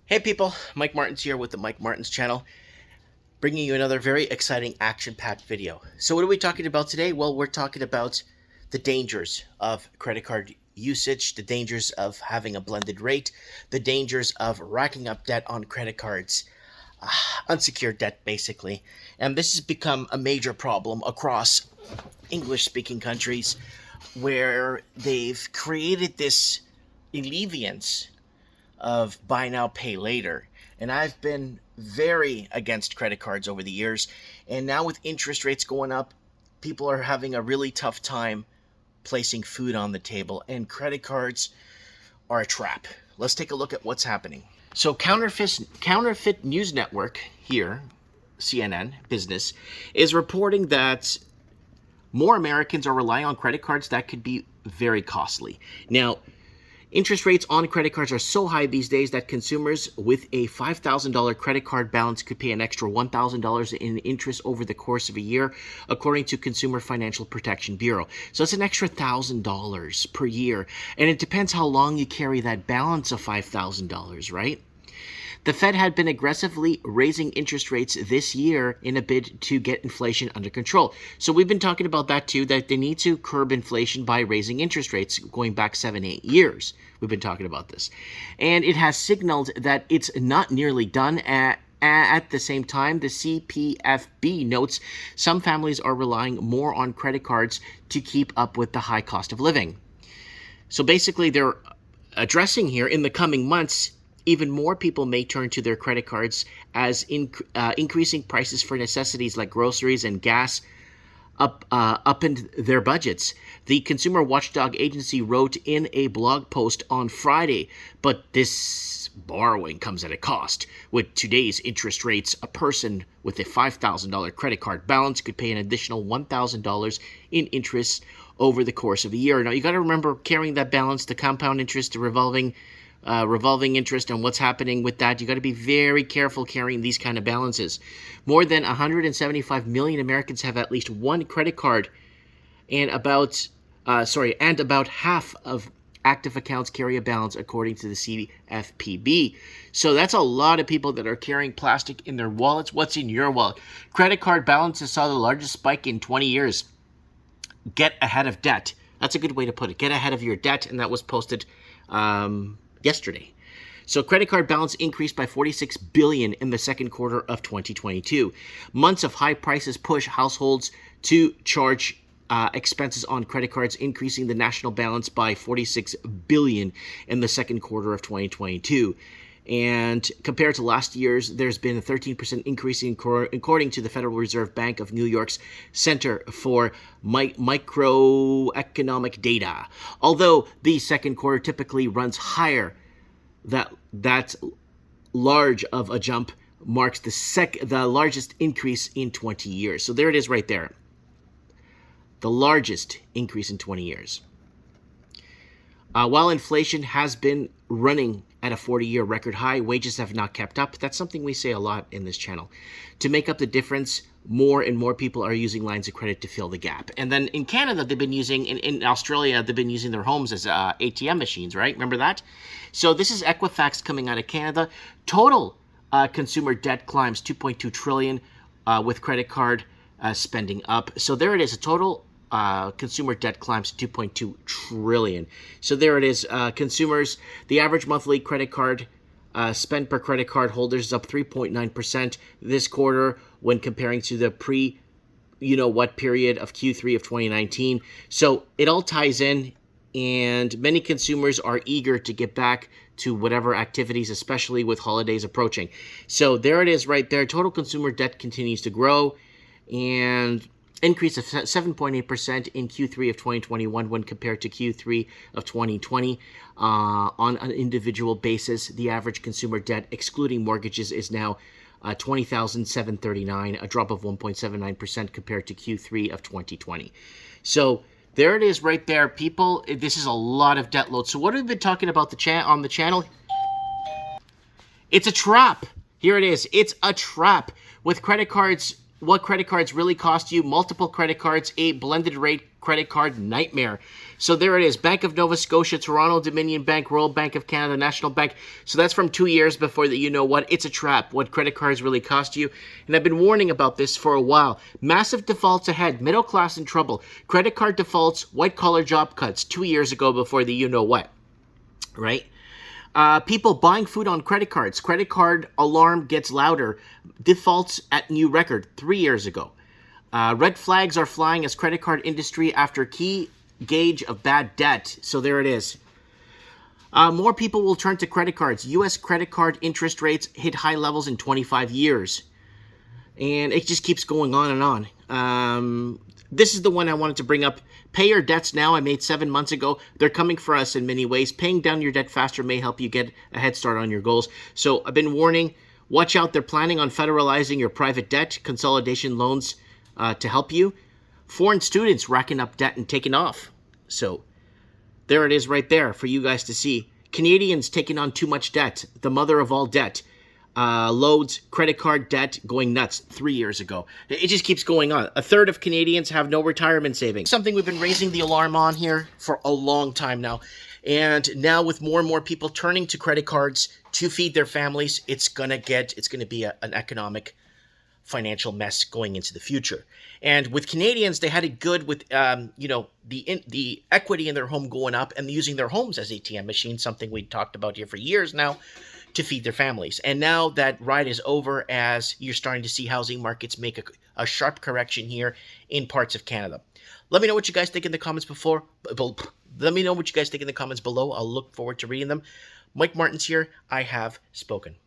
Hey people, Mike Martins here with the Mike Martins channel, bringing you another very exciting action-packed video. So what are we talking about today? Well, we're talking about the dangers of credit card usage, the dangers of having a blended rate, the dangers of racking up debt on credit cards, unsecured debt basically. And this has become a major problem across English-speaking countries where they've created this alleviance of buy now, pay later. And I've been very against credit cards over the years. And now with interest rates going up, people are having a really tough time placing food on the table. And credit cards are a trap. Let's take a look at what's happening. So Counterfeit News Network here, CNN Business, is reporting that more Americans are relying on credit cards that could be very costly. Now, interest rates on credit cards are so high these days that consumers with a $5,000 credit card balance could pay an extra $1,000 in interest over the course of a year, according to Consumer Financial Protection Bureau. So it's an extra $1,000 per year, and it depends how long you carry that balance of $5,000, right? The Fed had been aggressively raising interest rates this year in a bid to get inflation under control. So we've been talking about that too, that they need to curb inflation by raising interest rates going back 7-8 years. We've been talking about this. And it has signaled that it's not nearly done. At the same time, the CFPB notes some families are relying more on credit cards to keep up with the high cost of living. So basically they're addressing here in the coming months, even more people may turn to their credit cards as increasing prices for necessities like groceries and gas upend their budgets. The consumer watchdog agency wrote in a blog post on Friday, but this borrowing comes at a cost. With today's interest rates, a person with a $5,000 credit card balance could pay an additional $1,000 in interest over the course of a year. Now, you got to remember carrying that balance, the compound interest, the revolving interest, and what's happening with that. You got to be very careful carrying these kind of balances. More than 175 million Americans have at least one credit card, and about half of active accounts carry a balance, according to the CFPB. So that's a lot of people that are carrying plastic in their wallets. What's in your wallet? Credit card balances saw the largest spike in 20 years. Get ahead of debt. That's a good way to put it. Get ahead of your debt, and that was posted yesterday. So credit card balance increased by $46 billion in the second quarter of 2022. Months of high prices push households to charge expenses on credit cards, increasing the national balance by $46 billion in the second quarter of 2022. And compared to last year's, there's been a 13% increase according to the Federal Reserve Bank of New York's Center for Microeconomic Data. Although the second quarter typically runs higher, that large of a jump marks the largest increase in 20 years. So there it is right there. The largest increase in 20 years. While inflation has been running at a 40-year record high, wages have not kept up. That's something we say a lot in this channel. To make up the difference, more and more people are using lines of credit to fill the gap. And then in Canada, they've been using, in Australia, they've been using their homes as ATM machines, right? Remember that? So this is Equifax coming out of Canada. Total consumer debt climbs $2.2 trillion with credit card spending up. So there it is, a total consumer debt climbs to $2.2 trillion. So there it is. Consumers, the average monthly credit card spend per credit card holders is up 3.9% this quarter when comparing to the period of Q3 of 2019. So it all ties in, and many consumers are eager to get back to whatever activities, especially with holidays approaching. So there it is right there. Total consumer debt continues to grow, and increase of 7.8% in Q3 of 2021 when compared to Q3 of 2020. On an individual basis, the average consumer debt, excluding mortgages, is now $20,739, a drop of 1.79% compared to Q3 of 2020. So there it is right there, people. This is a lot of debt load. So what have we been talking about on the channel? It's a trap. Here it is. It's a trap. With credit cards, what credit cards really cost you, multiple credit cards, a blended rate credit card nightmare. So there it is. Bank of Nova Scotia, Toronto, Dominion Bank, Royal Bank of Canada, National Bank. So that's from 2 years before that. You know what? It's a trap. What credit cards really cost you. And I've been warning about this for a while. Massive defaults ahead. Middle class in trouble. Credit card defaults. White collar job cuts 2 years ago before the you know what. Right? People buying food on credit cards. Credit card alarm gets louder. Defaults at new record 3 years ago. Red flags are flying as credit card industry after key gauge of bad debt. So there it is. More people will turn to credit cards. U.S. credit card interest rates hit high levels in 25 years. And it just keeps going on and on. This is the one I wanted to bring up. Pay your debts now. I made 7 months ago. They're coming for us in many ways. Paying down your debt faster may help you get a head start on your goals. So I've been warning. Watch out. They're planning on federalizing your private debt consolidation loans to help you. Foreign students racking up debt and taking off. So there it is right there for you guys to see. Canadians taking on too much debt. The mother of all debt. Loads, credit card debt going nuts 3 years ago. It just keeps going on. A third of Canadians have no retirement savings. Something we've been raising the alarm on here for a long time now. And now with more and more people turning to credit cards to feed their families, it's going to be an economic financial mess going into the future. And with Canadians, they had it good with, the equity in their home going up and using their homes as ATM machines, something we talked about here for years now, to feed their families. And now that ride is over as you're starting to see housing markets make a sharp correction here in parts of Canada. Let me know what you guys think in the comments below. I'll look forward to reading them. Mike Martins here. I have spoken.